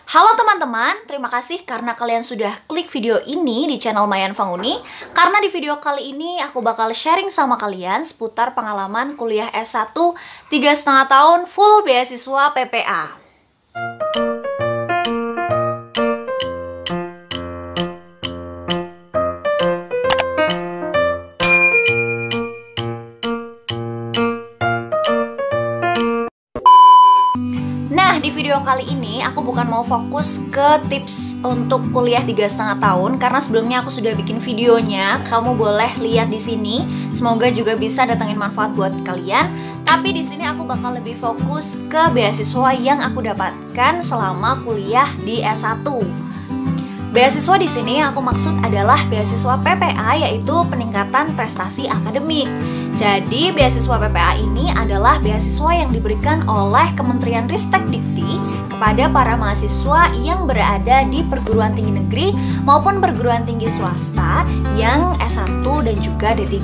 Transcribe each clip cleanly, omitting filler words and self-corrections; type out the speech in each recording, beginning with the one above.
Halo teman-teman, terima kasih karena kalian sudah klik video ini di channel Mayan Fanguni. Karena di video kali ini aku bakal sharing sama kalian seputar pengalaman kuliah S1 3,5 tahun full beasiswa PPA. Nah, di video kali ini aku bukan mau fokus ke tips untuk kuliah 3,5 tahun karena sebelumnya aku sudah bikin videonya. Kamu boleh lihat di sini. Semoga juga bisa datangin manfaat buat kalian. Tapi di sini aku bakal lebih fokus ke beasiswa yang aku dapatkan selama kuliah di S1. Beasiswa di sini yang aku maksud adalah beasiswa PPA, yaitu peningkatan prestasi akademik. Jadi beasiswa PPA ini adalah beasiswa yang diberikan oleh Kementerian Ristek Dikti kepada para mahasiswa yang berada di perguruan tinggi negeri maupun perguruan tinggi swasta yang S1 dan juga D3.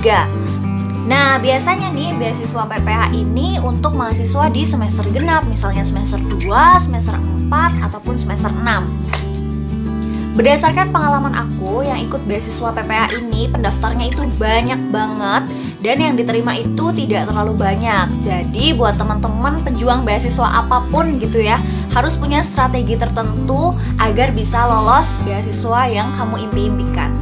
Nah, biasanya nih beasiswa PPA ini untuk mahasiswa di semester genap, misalnya semester 2, semester 4, ataupun semester 6. Berdasarkan pengalaman aku yang ikut beasiswa PPA ini, pendaftarnya itu banyak banget dan yang diterima itu tidak terlalu banyak. Jadi buat teman-teman pejuang beasiswa apapun gitu ya, harus punya strategi tertentu agar bisa lolos beasiswa yang kamu impi-impikan.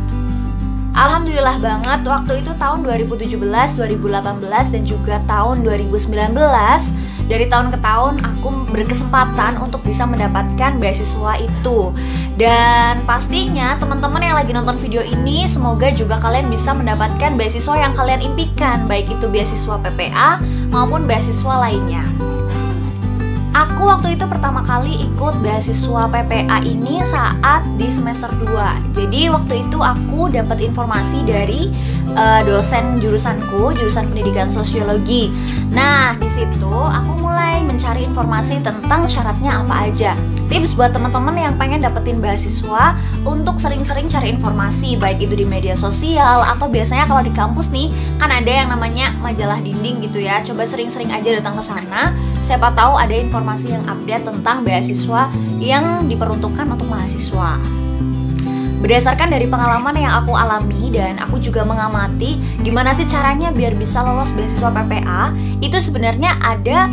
Alhamdulillah banget waktu itu tahun 2017, 2018 dan juga tahun 2019. Dari tahun ke tahun aku berkesempatan untuk bisa mendapatkan beasiswa itu. Dan pastinya teman-teman yang lagi nonton video ini, semoga juga kalian bisa mendapatkan beasiswa yang kalian impikan, baik itu beasiswa PPA maupun beasiswa lainnya. Aku waktu itu pertama kali ikut beasiswa PPA ini saat di semester 2. Jadi waktu itu aku dapat informasi dari dosen jurusanku, jurusan pendidikan sosiologi. Nah, di situ aku mulai mencari informasi tentang syaratnya apa aja. Tips buat teman-teman yang pengen dapetin beasiswa untuk sering-sering cari informasi, baik itu di media sosial atau biasanya kalau di kampus nih kan ada yang namanya majalah dinding gitu ya. Coba sering-sering aja datang ke sana. Siapa tahu ada informasi yang update tentang beasiswa yang diperuntukkan untuk mahasiswa. Berdasarkan dari pengalaman yang aku alami dan aku juga mengamati gimana sih caranya biar bisa lolos beasiswa PPA, itu sebenarnya ada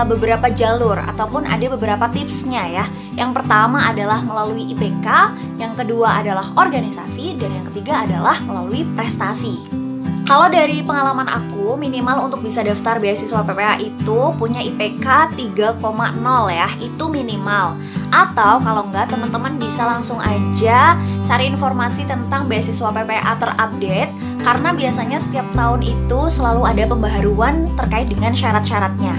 beberapa jalur ataupun ada beberapa tipsnya ya. Yang pertama adalah melalui IPK, yang kedua adalah organisasi, dan yang ketiga adalah melalui prestasi. Kalau dari pengalaman aku, minimal untuk bisa daftar beasiswa PPA itu punya IPK 3,0 ya, itu minimal. Atau kalau enggak, teman-teman bisa langsung aja cari informasi tentang beasiswa PPA terupdate, karena biasanya setiap tahun itu selalu ada pembaharuan terkait dengan syarat-syaratnya.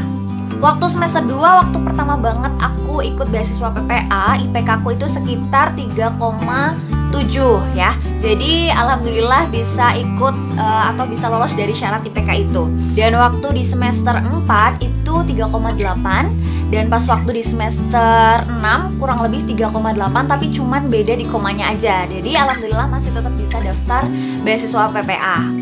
Waktu semester 2, waktu pertama banget aku ikut beasiswa PPA, IPK aku itu sekitar 3,7 ya. Jadi alhamdulillah bisa ikut atau bisa lolos dari syarat IPK itu. Dan waktu di semester 4 itu 3,8, dan pas waktu di semester 6 kurang lebih 3,8, tapi cuman beda di komanya aja. Jadi alhamdulillah masih tetap bisa daftar beasiswa PPA.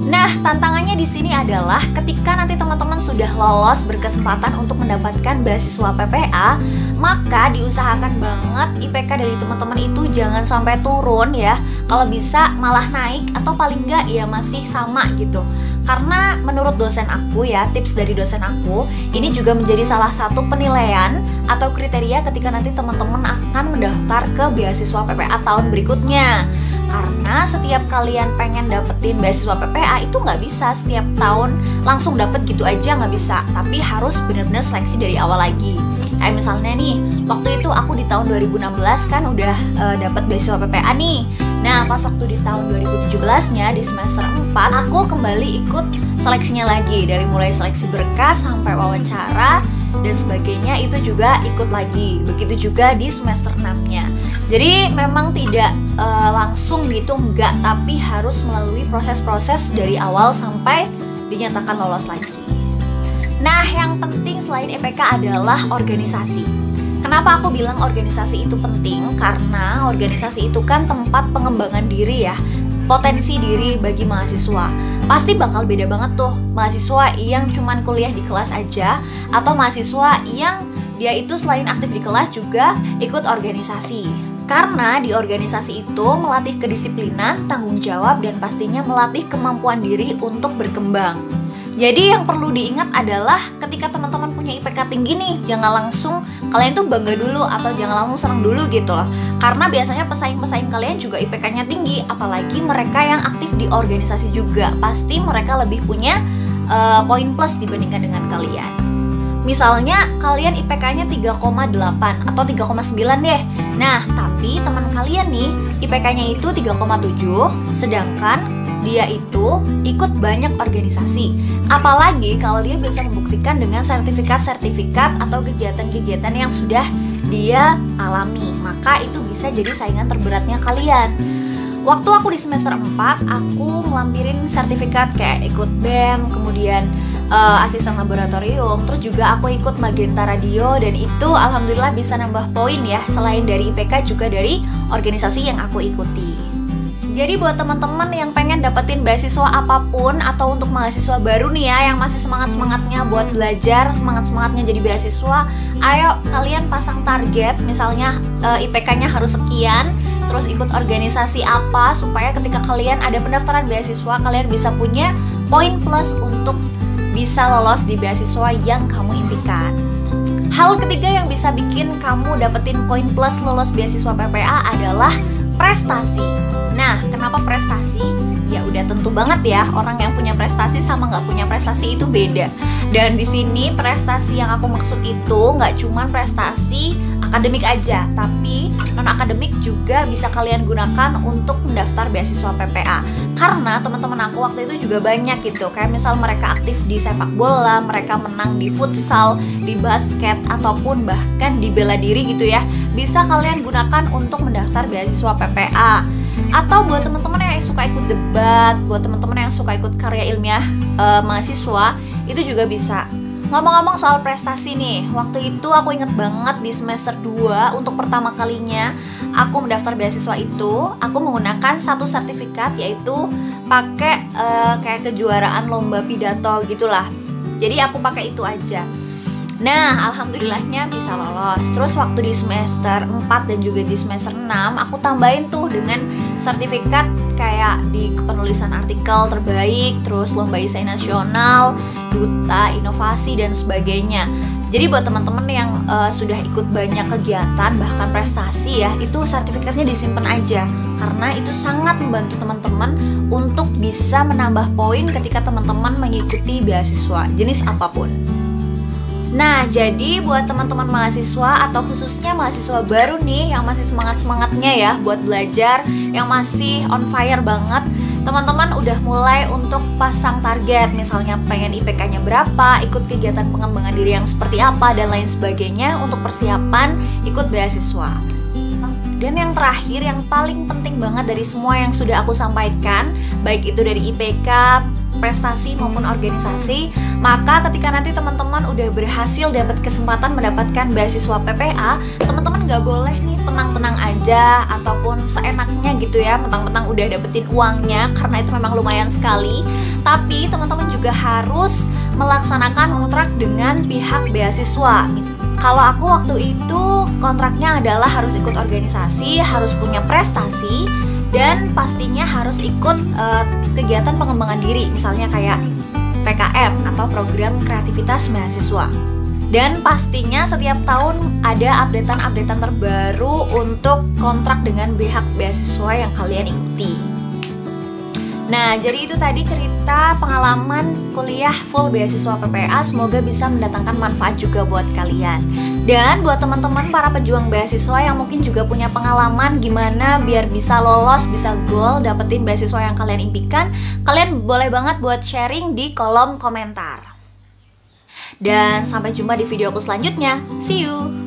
Nah, tantangannya di sini adalah ketika nanti teman-teman sudah lolos berkesempatan untuk mendapatkan beasiswa PPA, maka diusahakan banget IPK dari teman-teman itu jangan sampai turun ya. Kalau bisa malah naik atau paling enggak ya masih sama gitu. Karena menurut dosen aku ya, tips dari dosen aku, ini juga menjadi salah satu penilaian atau kriteria ketika nanti teman-teman akan mendaftar ke beasiswa PPA tahun berikutnya. Karena setiap kalian pengen dapetin beasiswa PPA itu nggak bisa setiap tahun langsung dapet gitu aja, nggak bisa. Tapi harus benar-benar seleksi dari awal lagi. Kayak misalnya nih, waktu itu aku di tahun 2016 kan udah dapet beasiswa PPA nih. Nah, pas waktu di tahun 2017-nya di semester 4 aku kembali ikut seleksinya lagi, dari mulai seleksi berkas sampai wawancara dan sebagainya itu juga ikut lagi. Begitu juga di semester 6-nya. Jadi memang tidak langsung gitu, enggak, tapi harus melalui proses-proses dari awal sampai dinyatakan lolos lagi. Nah, yang penting selain IPK adalah organisasi. Kenapa aku bilang organisasi itu penting? Karena organisasi itu kan tempat pengembangan diri ya, potensi diri bagi mahasiswa. Pasti bakal beda banget tuh mahasiswa yang cuman kuliah di kelas aja atau mahasiswa yang dia itu selain aktif di kelas juga ikut organisasi. Karena di organisasi itu melatih kedisiplinan, tanggung jawab, dan pastinya melatih kemampuan diri untuk berkembang. Jadi yang perlu diingat adalah ketika teman-teman punya IPK tinggi nih, jangan langsung kalian tuh bangga dulu atau jangan langsung senang dulu gitu loh. Karena biasanya pesaing-pesaing kalian juga IPK-nya tinggi, apalagi mereka yang aktif di organisasi juga. Pasti mereka lebih punya poin plus dibandingkan dengan kalian. Misalnya kalian IPK-nya 3,8 atau 3,9 deh. Nah, tapi teman kalian nih IPK-nya itu 3,7, sedangkan dia itu ikut banyak organisasi. Apalagi kalau dia bisa membuktikan dengan sertifikat-sertifikat atau kegiatan-kegiatan yang sudah dia alami, maka itu bisa jadi saingan terberatnya kalian. Waktu aku di semester 4, aku melampirin sertifikat kayak ikut BEM, kemudian asisten laboratorium, terus juga aku ikut Magenta Radio, dan itu alhamdulillah bisa nambah poin ya, selain dari IPK juga dari organisasi yang aku ikuti. Jadi buat teman-teman yang pengen dapetin beasiswa apapun atau untuk mahasiswa baru nih ya yang masih semangat-semangatnya buat belajar, semangat-semangatnya jadi beasiswa, ayo kalian pasang target, misalnya IPK-nya harus sekian, terus ikut organisasi apa supaya ketika kalian ada pendaftaran beasiswa kalian bisa punya poin plus untuk bisa lolos di beasiswa yang kamu impikan. Hal ketiga yang bisa bikin kamu dapetin poin plus lolos beasiswa PPA adalah prestasi. Nah, kenapa prestasi? Ya udah tentu banget ya, orang yang punya prestasi sama nggak punya prestasi itu beda. Dan di sini prestasi yang aku maksud itu nggak cuma prestasi akademik aja, tapi non akademik juga bisa kalian gunakan untuk mendaftar beasiswa PPA. Karena teman-teman aku waktu itu juga banyak gitu, kayak misal mereka aktif di sepak bola, mereka menang di futsal, di basket, ataupun bahkan di bela diri gitu ya. Bisa kalian gunakan untuk mendaftar beasiswa PPA. Atau buat teman-teman yang suka ikut debat, buat teman-teman yang suka ikut karya ilmiah mahasiswa, itu juga bisa. Ngomong-ngomong soal prestasi nih, waktu itu aku inget banget di semester 2 untuk pertama kalinya aku mendaftar beasiswa itu, aku menggunakan satu sertifikat, yaitu pakai kayak kejuaraan lomba pidato gitulah. Jadi aku pakai itu aja. Nah, alhamdulillahnya bisa lolos. Terus waktu di semester 4 dan juga di semester 6, aku tambahin tuh dengan sertifikat kayak di penulisan artikel terbaik, terus lomba esai nasional, duta inovasi, dan sebagainya. Jadi buat teman-teman yang sudah ikut banyak kegiatan, bahkan prestasi ya, itu sertifikatnya disimpan aja. Karena itu sangat membantu teman-teman untuk bisa menambah poin ketika teman-teman mengikuti beasiswa jenis apapun. Nah, jadi buat teman-teman mahasiswa atau khususnya mahasiswa baru nih yang masih semangat-semangatnya ya buat belajar, yang masih on fire banget, teman-teman udah mulai untuk pasang target, misalnya pengen IPK-nya berapa, ikut kegiatan pengembangan diri yang seperti apa, dan lain sebagainya untuk persiapan ikut beasiswa. Dan yang terakhir, yang paling penting banget dari semua yang sudah aku sampaikan, baik itu dari IPK, prestasi maupun organisasi, maka ketika nanti teman-teman udah berhasil dapat kesempatan mendapatkan beasiswa PPA, teman-teman nggak boleh nih tenang-tenang aja ataupun seenaknya gitu ya, mentang-mentang udah dapetin uangnya, karena itu memang lumayan sekali. Tapi teman-teman juga harus melaksanakan kontrak dengan pihak beasiswa. Kalau aku waktu itu kontraknya adalah harus ikut organisasi, harus punya prestasi, dan pastinya harus ikut kegiatan pengembangan diri, misalnya kayak PKM atau program kreativitas mahasiswa. Dan pastinya setiap tahun ada updatean-updatean terbaru untuk kontrak dengan pihak beasiswa yang kalian ikuti. Nah, jadi itu tadi cerita pengalaman kuliah full beasiswa PPA. Semoga bisa mendatangkan manfaat juga buat kalian. Dan buat teman-teman para pejuang beasiswa yang mungkin juga punya pengalaman gimana biar bisa lolos, bisa goal, dapetin beasiswa yang kalian impikan, kalian boleh banget buat sharing di kolom komentar. Dan sampai jumpa di video aku selanjutnya. See you!